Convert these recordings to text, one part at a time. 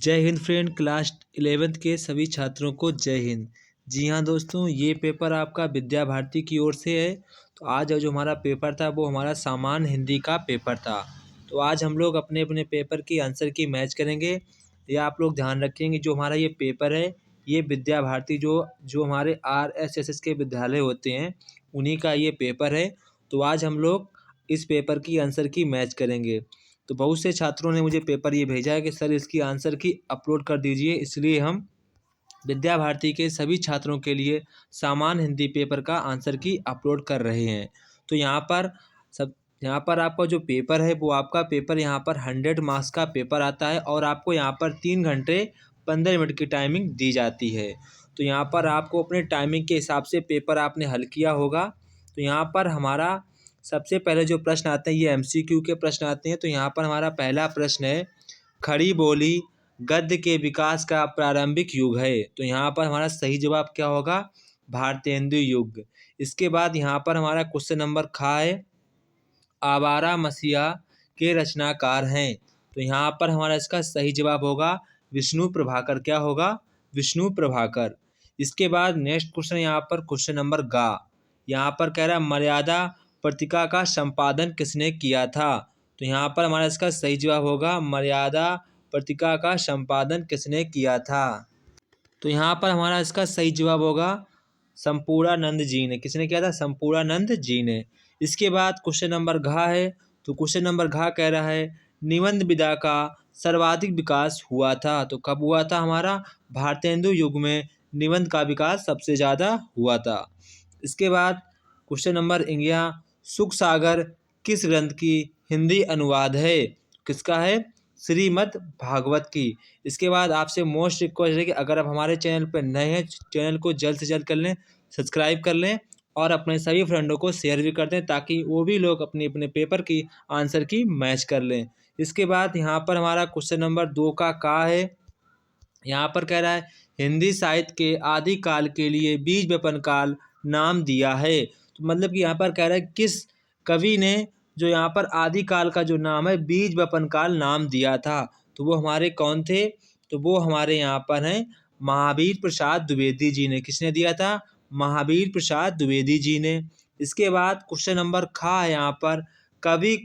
जय Hind friend. Class 11th के सभी छात्रों को जय हिंद। जी हाँ दोस्तों, ये पेपर आपका विद्या भारती की ओर से है। तो आज जो हमारा पेपर था वो हमारा सामान्य हिंदी का पेपर था। तो आज हम लोग अपने अपने पेपर की आंसर की मैच करेंगे। ये आप लोग ध्यान रखेंगे, जो हमारा ये पेपर है ये विद्या भारती जो जो हमारे RSS के विद्यालय होते हैं उन्हीं का ये पेपर है। तो आज हम लोग इस पेपर की आंसर की मैच करेंगे। तो बहुत से छात्रों ने मुझे पेपर ये भेजा है कि सर इसकी आंसर की अपलोड कर दीजिए, इसलिए हम विद्या भारती के सभी छात्रों के लिए सामान्य हिंदी पेपर का आंसर की अपलोड कर रहे हैं। तो यहाँ पर आपका जो पेपर है वो आपका पेपर यहाँ पर 100 मार्क्स का पेपर आता है और आपको यहाँ पर 3 घंटे 15 मिनट की टाइमिंग दी जाती है। तो यहाँ पर आपको अपने टाइमिंग के हिसाब से पेपर आपने हल किया होगा। तो यहाँ पर हमारा सबसे पहले जो प्रश्न आते हैं ये MCQ के प्रश्न आते हैं। तो यहाँ पर हमारा पहला प्रश्न है, खड़ी बोली गद्य के विकास का प्रारंभिक युग है। तो यहाँ पर हमारा सही जवाब क्या होगा? भारतेंदु युग। इसके बाद यहाँ पर हमारा क्वेश्चन नंबर खा है, आवारा मसीहा के रचनाकार हैं। तो यहाँ पर हमारा इसका सही जवाब होगा विष्णु प्रभाकर। क्या होगा? विष्णु प्रभाकर। इसके बाद नेक्स्ट क्वेश्चन यहाँ पर क्वेश्चन नंबर गा। यहाँ पर कह रहा है मर्यादा पत्रिका का संपादन किसने किया था? तो यहाँ पर हमारा इसका सही जवाब होगा मर्यादा पत्रिका का संपादन किसने किया था। तो यहाँ पर हमारा इसका सही जवाब होगा संपूर्णानंद जी ने। किसने किया था? संपूर्णानंद जी ने। इसके बाद क्वेश्चन नंबर घा है। तो क्वेश्चन नंबर घा कह रहा है निबंध विधा का सर्वाधिक विकास हुआ था। तो कब हुआ था? हमारा भारतेंदु युग में निबंध का विकास सबसे ज़्यादा हुआ था। इसके बाद क्वेश्चन नंबर 11, सुख सागर किस ग्रंथ की हिंदी अनुवाद है? किसका है? श्रीमद् भागवत की। इसके बाद आपसे मोस्ट रिक्वेस्ट है कि अगर आप हमारे चैनल पर नए हैं, चैनल को जल्द से जल्द कर लें, सब्सक्राइब कर लें और अपने सभी फ्रेंडों को शेयर भी कर दें ताकि वो भी लोग अपने अपने पेपर की आंसर की मैच कर लें। इसके बाद यहाँ पर हमारा क्वेश्चन नंबर 2 का है। यहाँ पर कह रहा है हिंदी साहित्य के आदि काल के लिए बीज वपन काल नाम दिया है। तो मतलब कि यहाँ पर कह रहा है किस कवि ने जो यहाँ पर आदि काल का जो नाम है बीज वपन काल नाम दिया था। तो वो हमारे कौन थे? तो वो हमारे यहाँ पर हैं महावीर प्रसाद द्विवेदी जी ने। किसने दिया था? महावीर प्रसाद द्विवेदी जी ने। इसके बाद क्वेश्चन नंबर खा है यहाँ पर कवि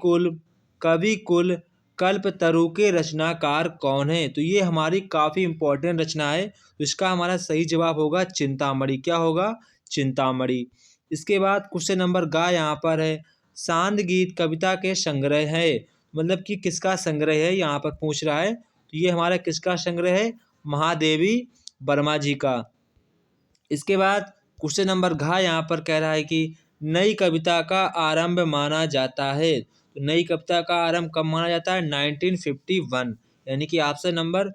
कुल कल्पतरु के रचनाकार कौन है? तो ये हमारी काफ़ी इंपॉर्टेंट रचना है। तो इसका हमारा सही जवाब होगा चिंतामणि। क्या होगा? चिंतामणि। इसके बाद क्वेश्चन नंबर गा यहाँ पर है सांद गीत कविता के संग्रह है। मतलब कि किसका संग्रह है यहाँ पर पूछ रहा है। तो ये हमारा किसका संग्रह है? महादेवी वर्मा जी का। इसके बाद क्वेश्चन नंबर घा यहाँ पर कह रहा है कि नई कविता का आरंभ माना जाता है। तो नई कविता का आरंभ कब माना जाता है? 1951। यानी कि ऑप्शन नंबर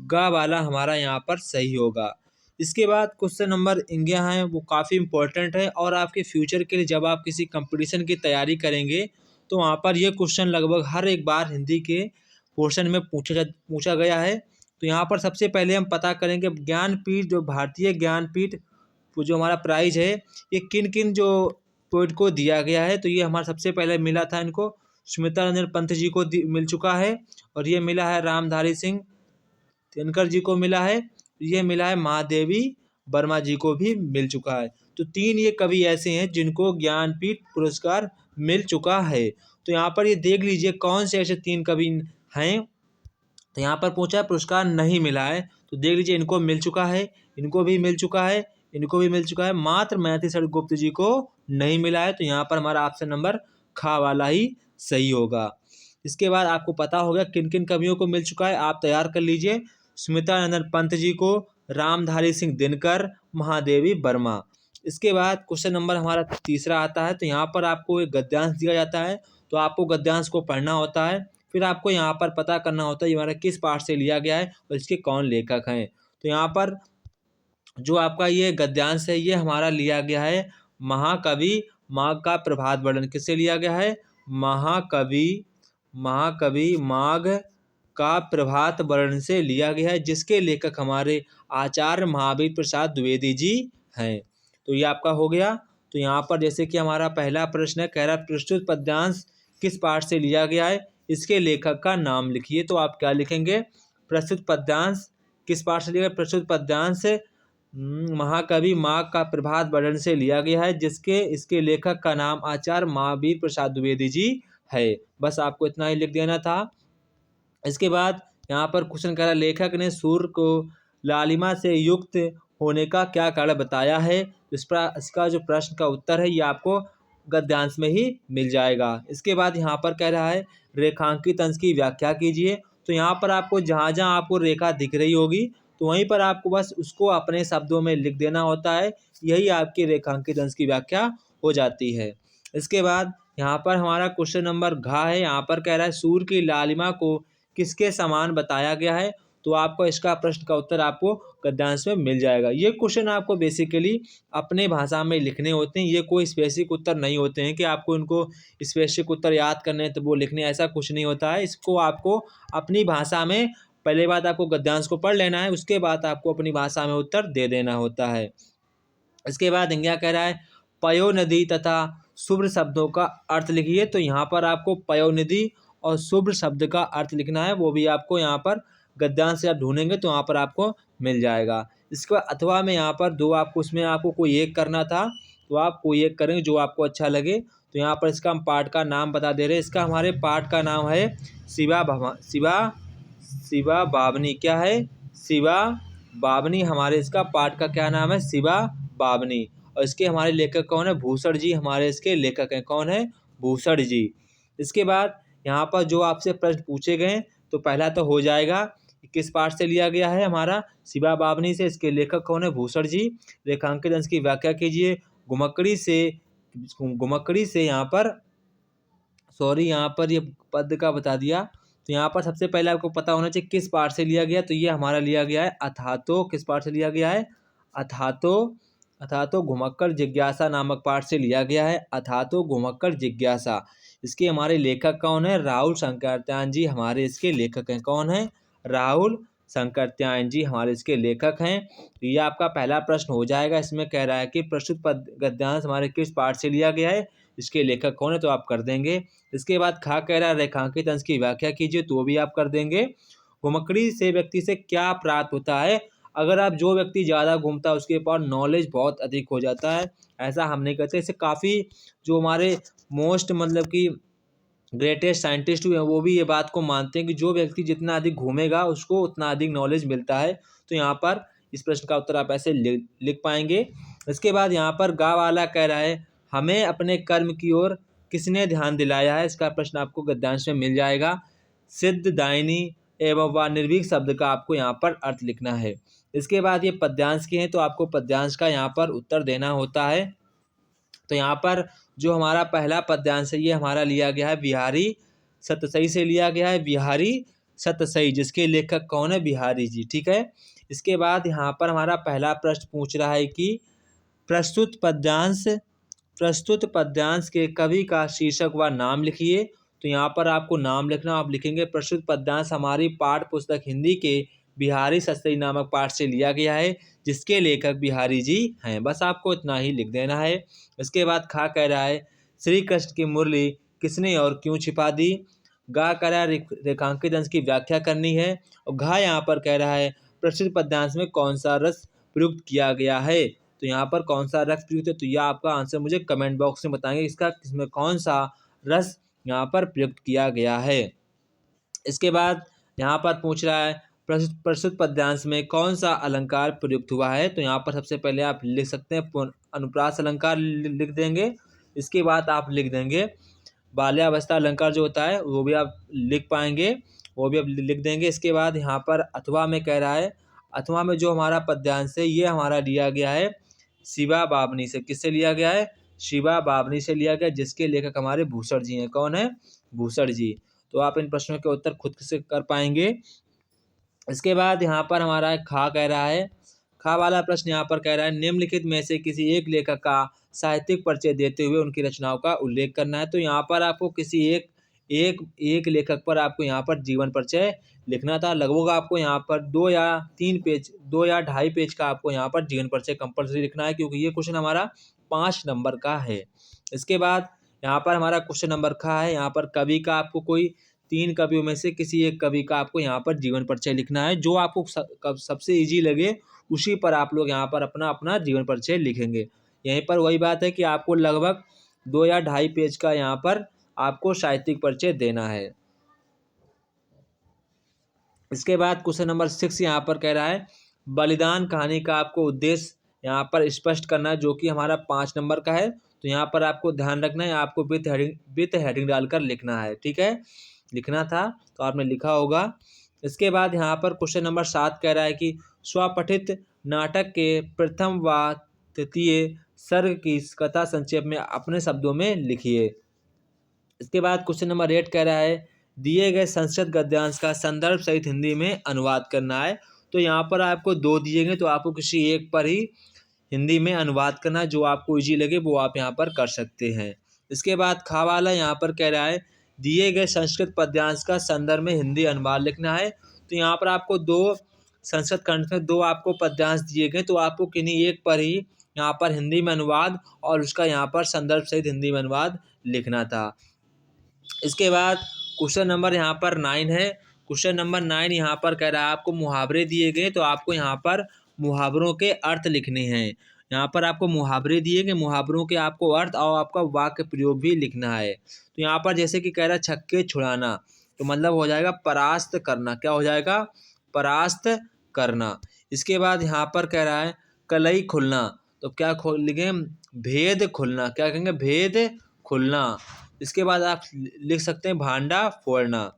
गा वाला हमारा यहाँ पर सही होगा। इसके बाद क्वेश्चन नंबर 11 है, वो काफ़ी इंपॉर्टेंट है और आपके फ्यूचर के लिए जब आप किसी कंपटीशन की तैयारी करेंगे तो वहाँ पर ये क्वेश्चन लगभग हर एक बार हिंदी के पोर्शन में पूछा गया है। तो यहाँ पर सबसे पहले हम पता करेंगे ज्ञानपीठ, जो भारतीय ज्ञानपीठ जो हमारा प्राइज है ये किन किन जो पोइट को दिया गया है। तो ये हमारा सबसे पहले मिला था इनको सुमित्रा रंजन पंत जी को मिल चुका है और ये मिला है रामधारी सिंह दिनकर जी को मिला है, ये मिला है महादेवी वर्मा जी को भी मिल चुका है। तो 3 ये कवि ऐसे हैं जिनको ज्ञानपीठ पुरस्कार मिल चुका है। तो यहाँ पर ये देख लीजिए कौन से ऐसे 3 कवि हैं। तो यहाँ पर पूछा है पुरस्कार नहीं मिला है, तो देख लीजिए इनको मिल चुका है, इनको भी मिल चुका है, इनको भी मिल चुका है, मात्र मैथिली शरण गुप्त जी को नहीं मिला है। तो यहाँ पर हमारा ऑप्शन नंबर खा वाला ही सही होगा। इसके बाद आपको पता होगा किन किन कवियों को मिल चुका है, आप तैयार कर लीजिए। सुमित्रा नंदन पंत जी को, रामधारी सिंह दिनकर, महादेवी वर्मा। इसके बाद क्वेश्चन नंबर हमारा तीसरा आता है। तो यहाँ पर आपको एक गद्यांश दिया जाता है, तो आपको गद्यांश को पढ़ना होता है। फिर आपको यहाँ पर पता करना होता है ये हमारा किस पाठ से लिया गया है और इसके कौन लेखक हैं। तो यहाँ पर जो आपका ये गद्यांश है ये हमारा लिया गया है महाकवि माघ का प्रभात वर्णन। किससे लिया गया है? महाकवि माघ का प्रभात वर्णन से लिया गया है, जिसके लेखक हमारे आचार्य महावीर प्रसाद द्विवेदी जी हैं। तो ये आपका हो गया। तो यहाँ पर जैसे कि हमारा पहला प्रश्न है, कह रहा प्रस्तुत पद्यांश किस पाठ से लिया गया है, इसके लेखक का नाम लिखिए। तो आप क्या लिखेंगे? प्रस्तुत पद्यांश किस पाठ से लिया गया? प्रस्तुत पद्यांश महाकवि माघ का प्रभात वर्णन से लिया गया है, जिसके इसके लेखक का नाम आचार्य महावीर प्रसाद द्विवेदी जी है। बस आपको इतना ही लिख देना था। इसके बाद यहाँ पर क्वेश्चन कह रहा है, लेखक ने सूर्य को लालिमा से युक्त होने का क्या कारण बताया है? इसका जो प्रश्न का उत्तर है ये आपको गद्यांश में ही मिल जाएगा। इसके बाद यहाँ पर कह रहा है, रेखांकित अंश की व्याख्या कीजिए। तो यहाँ पर आपको जहाँ जहाँ आपको रेखा दिख रही होगी तो वहीं पर आपको बस उसको अपने शब्दों में लिख देना होता है। यही आपकी रेखांकित अंश की व्याख्या हो जाती है। इसके बाद यहाँ पर हमारा क्वेश्चन नंबर घ है। यहाँ पर कह रहा है, सूर्य की लालिमा को किसके समान बताया गया है? तो आपको इसका प्रश्न का उत्तर आपको गद्यांश में मिल जाएगा। ये क्वेश्चन आपको बेसिकली अपने भाषा में लिखने होते हैं। ये कोई स्पेसिफिक उत्तर नहीं होते हैं कि आपको इनको स्पेसिफिक उत्तर याद करने हैं तो वो लिखने, ऐसा कुछ नहीं होता है। इसको आपको अपनी भाषा में पहले बात आपको गद्यांश को पढ़ लेना है, उसके बाद आपको अपनी भाषा में उत्तर दे देना होता है। इसके बाद क्या कह रहा है, पयोनिधि तथा शुभ्र शब्दों का अर्थ लिखिए। तो यहाँ पर आपको पयोनिधि और शुभ्र शब्द का अर्थ लिखना है, वो भी आपको यहाँ पर गद्यांश से आप ढूंढेंगे तो यहाँ पर आपको मिल जाएगा। इसके बाद अथवा में यहाँ पर दो आपको उसमें आपको कोई एक करना था, तो आप कोई एक करेंगे जो आपको अच्छा लगे। तो यहाँ पर इसका हम पाठ का नाम बता दे रहे हैं। इसका हमारे पाठ का नाम है शिवा बावनी। क्या है? शिवा बावनी। हमारे इसका पाठ का क्या नाम है? शिवा बावनी। और इसके हमारे लेखक कौन है? भूषण जी हमारे इसके लेखक हैं। कौन है? भूषण जी। इसके बाद यहाँ पर जो आपसे प्रश्न पूछे गए तो पहला तो हो जाएगा, किस पाठ से लिया गया है? हमारा शिवा बावनी से। इसके लेखक कौन है? भूषण जी। रेखांकित अंश की व्याख्या कीजिए। घुमक्कड़ी से यहाँ पर यहाँ पर ये पद का बता दिया। तो यहाँ पर सबसे पहले आपको पता होना चाहिए किस पाठ से लिया गया। तो ये हमारा लिया गया है अथातो। किस पाठ से लिया गया है? अथातो घुमक्कड़ जिज्ञासा नामक पाठ से लिया गया है। अथातो घुमक्कड़ जिज्ञासा। इसके हमारे लेखक कौन है? राहुल शंकरत्यायन जी हमारे इसके लेखक हैं। कौन है? राहुल शंकरत्यायन जी हमारे इसके लेखक हैं। तो ये आपका पहला प्रश्न हो जाएगा। इसमें कह रहा है कि प्रस्तुत गद्यांश हमारे किस पाठ से लिया गया है, इसके लेखक कौन है, तो आप कर देंगे। इसके बाद खा कह रहा है, रेखांकित अंश की व्याख्या कीजिए। तो वो भी आप कर देंगे। घुमक्कड़ी से व्यक्ति से क्या प्राप्त होता है? अगर आप जो व्यक्ति ज़्यादा घूमता है उसके पास नॉलेज बहुत अधिक हो जाता है, ऐसा हम नहीं कहते। इससे काफ़ी जो हमारे मोस्ट मतलब कि ग्रेटेस्ट साइंटिस्ट हुए हैं वो भी ये बात को मानते हैं कि जो व्यक्ति जितना अधिक घूमेगा उसको उतना अधिक नॉलेज मिलता है। तो यहाँ पर इस प्रश्न का उत्तर आप ऐसे लिख पाएंगे। इसके बाद यहाँ पर गा वाला कह रहा है, हमें अपने कर्म की ओर किसने ध्यान दिलाया है? इसका प्रश्न आपको गद्यांश में मिल जाएगा। सिद्ध, दायनी एवं व निर्भीक शब्द का आपको यहाँ पर अर्थ लिखना है। इसके बाद ये पद्यांश के हैं तो आपको पद्यांश का यहाँ पर उत्तर देना होता है। तो यहाँ पर जो हमारा पहला पद्यांश है ये हमारा लिया गया है बिहारी सतसई से लिया गया है। बिहारी सतसई, जिसके लेखक कौन है? बिहारी जी। ठीक है। इसके बाद यहाँ पर हमारा पहला प्रश्न पूछ रहा है कि प्रस्तुत पद्यांश के कवि का शीर्षक व नाम लिखिए। तो यहाँ पर आपको नाम लिखना, आप लिखेंगे प्रस्तुत पद्यांश हमारी पाठ्य पुस्तक हिंदी के बिहारी सतसई नामक पाठ से लिया गया है, जिसके लेखक बिहारी जी हैं। बस आपको इतना ही लिख देना है। इसके बाद खा कह रहा है, श्री कृष्ण की मुरली किसने और क्यों छिपा दी? गा कह रहा है, रेखांकित अंश की व्याख्या करनी है। और घा यहाँ पर कह रहा है, प्रस्तुत पद्यांश में कौन सा रस प्रयुक्त किया गया है? तो यहाँ पर कौन सा रस प्रयुक्त है, तो यह आपका आंसर मुझे कमेंट बॉक्स में बताएंगे इसमें कौन सा रस यहाँ पर प्रयुक्त किया गया है। इसके बाद यहाँ पर पूछ रहा है, प्रस्तुत पद्यांश में कौन सा अलंकार प्रयुक्त हुआ है? तो यहाँ पर सबसे पहले आप लिख सकते हैं अनुप्रास अलंकार लिख देंगे। इसके बाद आप लिख देंगे बाल्यावस्था अलंकार जो होता है वो भी आप लिख पाएंगे, वो भी आप लिख देंगे। इसके बाद यहाँ पर अथवा में कह रहा है, अथवा में जो हमारा पद्यांश है ये हमारा लिया गया है शिवा बावनी से। किससे लिया गया है? शिवा बावनी से लिया गया, जिसके लेखक हमारे भूषण जी हैं। कौन है? भूषण जी। तो आप इन प्रश्नों के उत्तर खुद से कर पाएंगे। इसके बाद यहाँ पर हमारा खा कह रहा है, खा वाला प्रश्न यहाँ पर कह रहा है, निम्नलिखित में से किसी एक लेखक का साहित्यिक परिचय देते हुए उनकी रचनाओं का उल्लेख करना है। तो यहाँ पर आपको किसी एक लेखक पर आपको यहाँ पर जीवन परिचय लिखना था। लगभग आपको यहाँ पर 2 या 2.5 पेज का आपको यहाँ पर जीवन परिचय कंपल्सरी लिखना है, क्योंकि ये क्वेश्चन हमारा 5 नंबर का है। इसके बाद यहाँ पर हमारा क्वेश्चन नंबर खा है, यहाँ पर कवि का आपको कोई 3 कवियों में से किसी एक कवि का आपको यहाँ पर जीवन परिचय लिखना है। जो आपको सबसे ईजी लगे उसी पर आप लोग यहाँ पर अपना अपना जीवन परिचय लिखेंगे। यहीं पर वही बात है कि आपको लगभग 2 या 2.5 पेज का यहाँ पर आपको साहित्यिक परिचय देना है। इसके बाद क्वेश्चन नंबर 6 यहाँ पर कह रहा है बलिदान कहानी का आपको उद्देश्य यहाँ पर स्पष्ट करना है, जो कि हमारा 5 नंबर का है। तो यहाँ पर आपको ध्यान रखना है, आपको विथ हेडिंग डालकर लिखना है। ठीक है, लिखना था तो आपने लिखा होगा। इसके बाद यहाँ पर क्वेश्चन नंबर 7 कह रहा है कि स्वपठित नाटक के प्रथम व तृतीय सर्ग की कथा संक्षेप में अपने शब्दों में लिखिए। इसके बाद क्वेश्चन नंबर 8 कह रहा है दिए गए संस्कृत गद्यांश का संदर्भ सहित हिंदी में अनुवाद करना है। तो यहाँ पर आपको 2 दिए गए, तो आपको किसी एक पर ही हिंदी में अनुवाद करना है। जो आपको इजी लगे वो आप यहाँ पर कर सकते हैं। इसके बाद खा वाला यहाँ पर कह रहा है दिए गए संस्कृत पद्यांश का संदर्भ में हिंदी अनुवाद लिखना है। तो यहाँ पर आपको 2 संस्कृत खंड में 2 आपको पद्यांश दिए गए, तो आपको किन्हीं एक पर ही यहाँ पर हिंदी में अनुवाद और उसका यहाँ पर संदर्भ सहित हिंदी में अनुवाद लिखना था। इसके बाद क्वेश्चन नंबर यहाँ पर 9 है। क्वेश्चन नंबर 9 यहाँ पर कह रहा है आपको मुहावरे दिए गए, तो आपको यहाँ पर मुहावरों के अर्थ लिखने हैं। यहाँ पर आपको मुहावरे दिए गए, मुहावरों के आपको अर्थ और आपका वाक्य प्रयोग भी लिखना है। तो यहाँ पर जैसे कि कह रहा है छक्के छुड़ाना, तो मतलब हो जाएगा परास्त करना। क्या हो जाएगा? परास्त करना। इसके बाद यहाँ पर कह रहा है कलई खुलना, तो क्या लिखेंगे? भेद खुलना। क्या कहेंगे? भेद खुलना। इसके बाद आप लिख सकते हैं भांडा फोड़ना।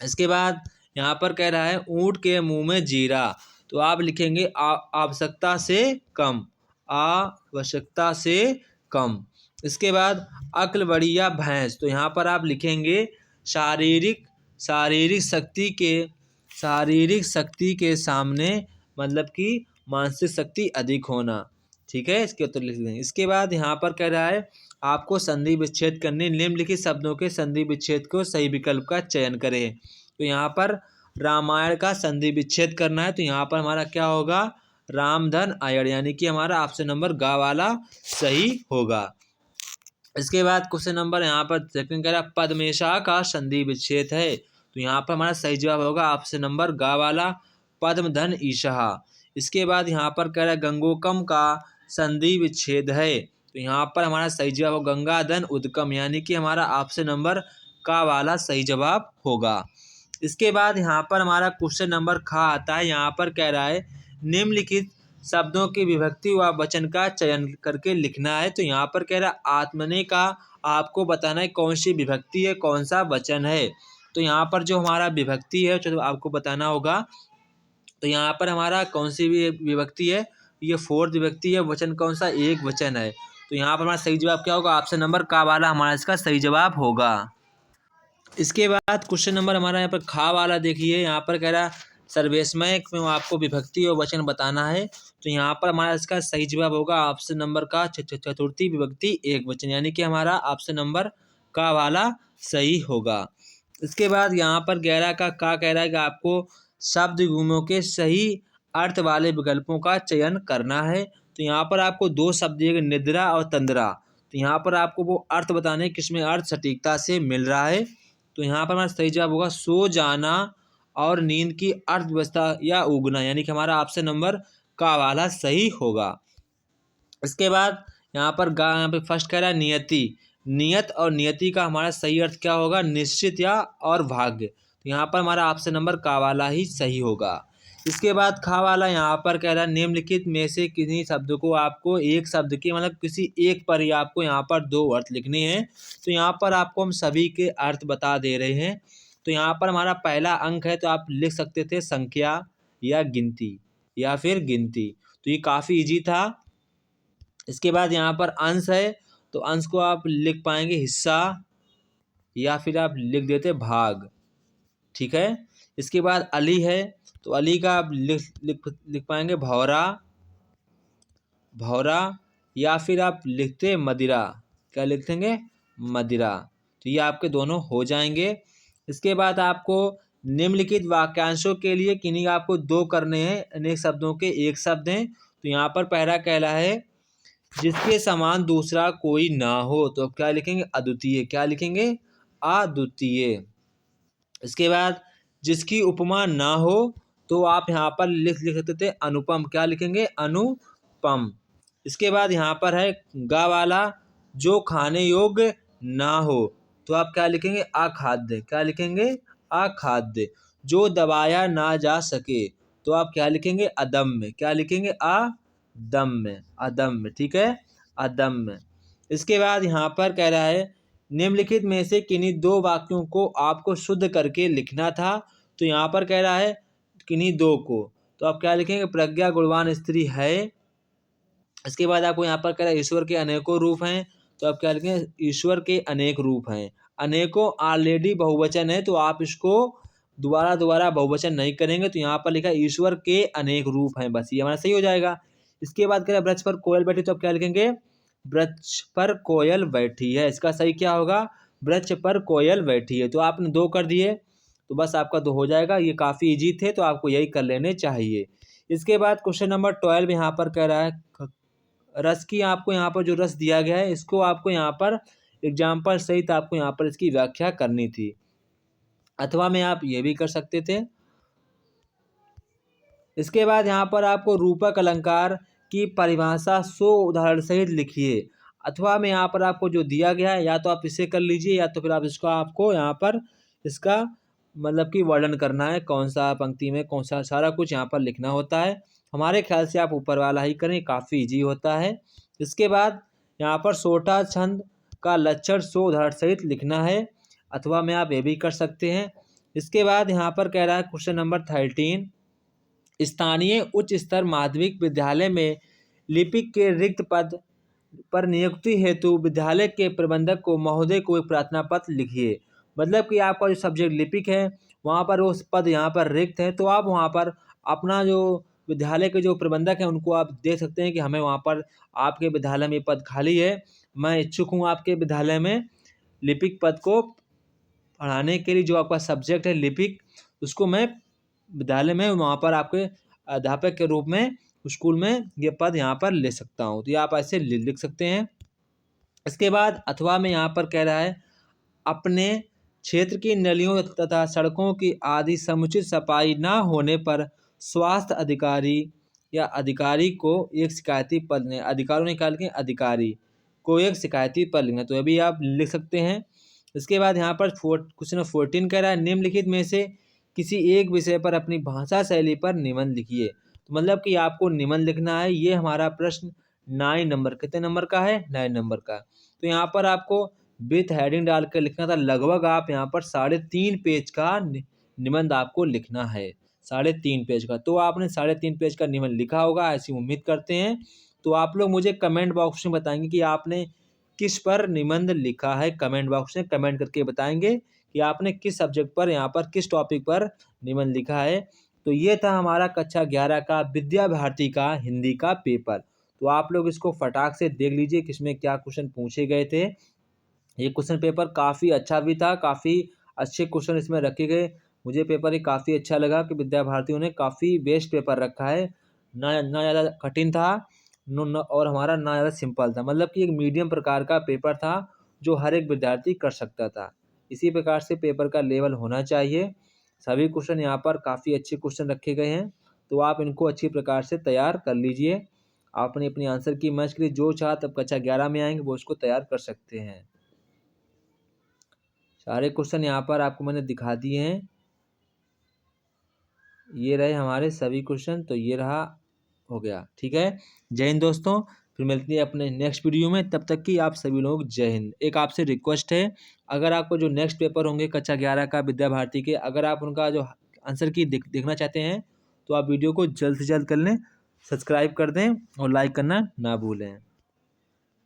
इसके बाद यहाँ पर कह रहा है ऊँट के मुंह में जीरा, तो आप लिखेंगे आवश्यकता से कम। आवश्यकता से कम। इसके बाद अक्ल बड़ी या भैंस, तो यहाँ पर आप लिखेंगे शारीरिक शक्ति के सामने मतलब कि मानसिक शक्ति अधिक होना। ठीक है, इसके उत्तर लिख देंगे। इसके बाद यहाँ पर कह रहा है आपको संधि विच्छेद करने, निम्नलिखित शब्दों के संधि विच्छेद को सही विकल्प का चयन करें। तो यहाँ पर रामायण का संधि विच्छेद करना है, तो यहाँ पर हमारा क्या होगा? रामधन आयण, यानी कि हमारा ऑप्शन नंबर ग वाला सही होगा। इसके बाद क्वेश्चन नंबर यहाँ पर सेकंड कह रहा है पद्मेशा का संधि विच्छेद है, तो यहाँ पर हमारा सही जवाब होगा ऑप्शन नंबर ग वाला पद्मधन ईशा। इसके बाद यहाँ पर कह रहा है गंगोकम का संधि विच्छेद है, तो यहाँ पर हमारा सही जवाब होगा गंगाधन उद्गम, यानी कि हमारा ऑप्शन नंबर का वाला सही जवाब होगा। इसके बाद यहाँ पर हमारा क्वेश्चन नंबर खा आता है। यहाँ पर कह रहा है निम्नलिखित शब्दों की विभक्ति व वचन का चयन करके लिखना है। तो यहाँ पर कह रहा है आत्मने का आपको बताना है कौन सी विभक्ति है, कौन सा वचन है। तो यहाँ पर जो हमारा विभक्ति है तो आपको बताना होगा। तो यहाँ पर हमारा कौन सी भी विभक्ति है? ये 4th विभक्ति है। वचन कौन सा? एक वचन है। तो यहाँ पर हमारा सही जवाब क्या होगा? ऑप्शन नंबर का वाला हमारा इसका सही जवाब होगा। इसके बाद क्वेश्चन नंबर हमारा यहाँ पर खा वाला देखिए, यहाँ पर कह रहा है सर्वेशमय में आपको विभक्ति और वचन बताना है। तो यहाँ पर हमारा इसका सही जवाब होगा ऑप्शन नंबर का चतुर्थी विभक्ति एक वचन, यानी कि हमारा ऑप्शन नंबर का वाला सही होगा। इसके बाद यहाँ पर 11 का कह रहा है कि आपको शब्द गुणों के सही अर्थ वाले विकल्पों का चयन करना है। तो यहाँ पर आपको 2 शब्द दिए गए निद्रा और तंद्रा, तो यहाँ पर आपको वो अर्थ बताने किसमें अर्थ सटीकता से मिल रहा है। तो यहाँ पर हमारा सही जवाब होगा सो जाना और नींद की अर्थव्यवस्था या उगना, यानी कि हमारा ऑप्शन नंबर का वाला सही होगा। इसके बाद यहाँ पर फर्स्ट कह रहा है नियति। नियत और नियति का हमारा सही अर्थ क्या होगा? निश्चित या और भाग्य। तो यहाँ पर हमारा ऑप्शन नंबर का वाला ही सही होगा। इसके बाद खा वाला यहाँ पर कह रहा है निम्नलिखित में से किसी शब्द को आपको एक शब्द के मतलब किसी एक पर ही आपको यहाँ पर 2 अर्थ लिखने हैं। तो यहाँ पर आपको हम सभी के अर्थ बता दे रहे हैं। तो यहाँ पर हमारा पहला अंक है, तो आप लिख सकते थे संख्या या गिनती या फिर गिनती, तो ये काफ़ी इजी था। इसके बाद यहाँ पर अंश है, तो अंश को आप लिख पाएंगे हिस्सा या फिर आप लिख देते भाग। ठीक है। इसके बाद अली है, तो अली का आप लिख पाएंगे भौरा या फिर आप लिखते मदिरा। क्या लिखेंगे? मदिरा। तो ये आपके दोनों हो जाएंगे। इसके बाद आपको निम्नलिखित वाक्यांशों के लिए किन्हीं आपको 2 करने हैं, अनेक शब्दों के एक शब्द हैं। तो यहाँ पर पहला कहला है जिसके समान दूसरा कोई ना हो, तो क्या लिखेंगे? अद्वितीय। क्या लिखेंगे? अद्वितीय। इसके बाद जिसकी उपमा ना हो तो आप यहाँ पर लिख सकते थे अनुपम। क्या लिखेंगे? अनुपम। इसके बाद यहाँ पर है गा वाला, जो खाने योग्य ना हो तो आप क्या लिखेंगे? अखाद्य। क्या लिखेंगे? अखाद्य। जो दबाया ना जा सके तो आप क्या लिखेंगे? अदम्य। क्या लिखेंगे? अदम्य। अदम्य। ठीक है, अदम्य। इसके बाद यहाँ पर कह रहा है निम्नलिखित में से किन्हीं दो वाक्यों को आपको शुद्ध करके लिखना था। तो यहाँ पर कह रहा है किन्हीं दो को, तो आप क्या लिखेंगे? प्रज्ञा गुणवान स्त्री है। इसके बाद आपको यहाँ पर कह रहा है ईश्वर के अनेकों रूप हैं, तो आप क्या लिखेंगे? ईश्वर के अनेक रूप हैं। अनेकों ऑलरेडी बहुवचन है तो आप इसको दोबारा दोबारा बहुवचन नहीं करेंगे, तो यहाँ पर लिखा है ईश्वर के अनेक रूप हैं, बस ये हमारा सही हो जाएगा। इसके बाद कह रहा है वृक्ष पर कोयल बैठी, तो आप क्या लिखेंगे? वृक्ष पर कोयल बैठी है। इसका सही क्या होगा? वृक्ष पर कोयल बैठी है। तो आपने दो कर दिए तो बस आपका दो हो जाएगा। ये काफ़ी इजी थे तो आपको यही कर लेने चाहिए। इसके बाद क्वेश्चन नंबर 12 यहाँ पर कह रहा है रस की, आपको यहाँ पर जो रस दिया गया है इसको आपको यहाँ पर एग्जाम्पल सहित आपको यहाँ पर इसकी व्याख्या करनी थी, अथवा में आप ये भी कर सकते थे। इसके बाद यहाँ पर आपको रूपक अलंकार की परिभाषा 100 उदाहरण सहित लिखिए। अथवा में यहाँ पर आपको जो दिया गया है या तो आप इसे कर लीजिए या तो फिर आप इसको आपको यहाँ पर इसका मतलब कि वर्णन करना है, कौन सा पंक्ति में कौन सा, सारा कुछ यहाँ पर लिखना होता है। हमारे ख्याल से आप ऊपर वाला ही करें, काफ़ी इजी होता है। इसके बाद यहाँ पर सोटा छंद का लक्षण 100 उदाहरण सहित लिखना है, अथवा में आप ये भी कर सकते हैं। इसके बाद यहाँ पर कह रहा है क्वेश्चन नंबर 13 स्थानीय उच्च स्तर माध्यमिक विद्यालय में लिपिक के रिक्त पद पर नियुक्ति हेतु विद्यालय के प्रबंधक को महोदय को एक प्रार्थना पत्र लिखिए। मतलब कि आपका जो सब्जेक्ट लिपिक है वहाँ पर वो पद यहाँ पर रिक्त है, तो आप वहाँ पर अपना जो विद्यालय के जो प्रबंधक हैं उनको आप देख सकते हैं कि हमें वहाँ पर आपके विद्यालय में पद खाली है, मैं इच्छुक हूँ आपके विद्यालय में लिपिक पद को पढ़ाने के लिए। जो आपका सब्जेक्ट है लिपिक, उसको मैं विद्यालय में वहाँ पर आपके अध्यापक के रूप में स्कूल में ये पद यहाँ पर ले सकता हूँ, तो ये आप ऐसे लिख सकते हैं। इसके बाद अथवा में यहाँ पर कह रहा है अपने क्षेत्र की नलियों तथा सड़कों की आदि समुचित सफाई न होने पर स्वास्थ्य अधिकारी या अधिकारी को एक शिकायती पत्र लें। अधिकारों निकाल के अधिकारी को एक शिकायती पत्र लिखना, तो अभी आप लिख सकते हैं। इसके बाद यहाँ पर क्वेश्चन 14 कह रहा है निम्नलिखित में से किसी एक विषय पर अपनी भाषा शैली पर निबंध लिखिए। तो मतलब कि आपको निबंध लिखना है। ये हमारा प्रश्न 9 नंबर, कितने नंबर का है? 9 नंबर का। तो यहाँ पर आपको विथ हेडिंग डाल कर लिखना था। लगभग आप यहाँ पर 3.5 पेज का निबंध आपको लिखना है, 3.5 पेज का। तो आपने 3.5 पेज का निबंध लिखा होगा, ऐसी उम्मीद करते हैं। तो आप लोग मुझे कमेंट बॉक्स में बताएंगे कि आपने किस पर निबंध लिखा है। कमेंट बॉक्स में कमेंट करके बताएंगे कि आपने किस सब्जेक्ट पर, यहाँ पर किस टॉपिक पर निबंध लिखा है। तो ये था हमारा कक्षा 11 का विद्या भारती का हिंदी का पेपर। तो आप लोग इसको फटाक से देख लीजिए किसमें क्या क्वेश्चन पूछे गए थे। ये क्वेश्चन पेपर काफ़ी अच्छा भी था, काफ़ी अच्छे क्वेश्चन इसमें रखे गए। मुझे पेपर ये काफ़ी अच्छा लगा कि विद्या भारती ने काफ़ी बेस्ट पेपर रखा है। ना ज़्यादा कठिन था और हमारा ना ज़्यादा सिंपल था, मतलब कि एक मीडियम प्रकार का पेपर था जो हर एक विद्यार्थी कर सकता था। इसी प्रकार से पेपर का लेवल होना चाहिए। सभी क्वेश्चन यहाँ पर काफ़ी अच्छे क्वेश्चन रखे गए हैं, तो आप इनको अच्छी प्रकार से तैयार कर लीजिए। आपने अपनी आंसर की मैच के लिए जो छात्र अब कक्षा 11 में आएंगे वो उसको तैयार कर सकते हैं। सारे क्वेश्चन यहाँ पर आपको मैंने दिखा दिए हैं। ये रहे हमारे सभी क्वेश्चन, तो ये रहा, हो गया। ठीक है, जय हिंद दोस्तों। फिर मिलती है अपने नेक्स्ट वीडियो में, तब तक कि आप सभी लोग जय हिंद। एक आपसे रिक्वेस्ट है, अगर आपको जो नेक्स्ट पेपर होंगे कक्षा 11 का विद्या भारती के, अगर आप उनका जो आंसर की देखना चाहते हैं तो आप वीडियो को जल्द से जल्द कर लें, सब्सक्राइब कर दें और लाइक करना ना भूलें।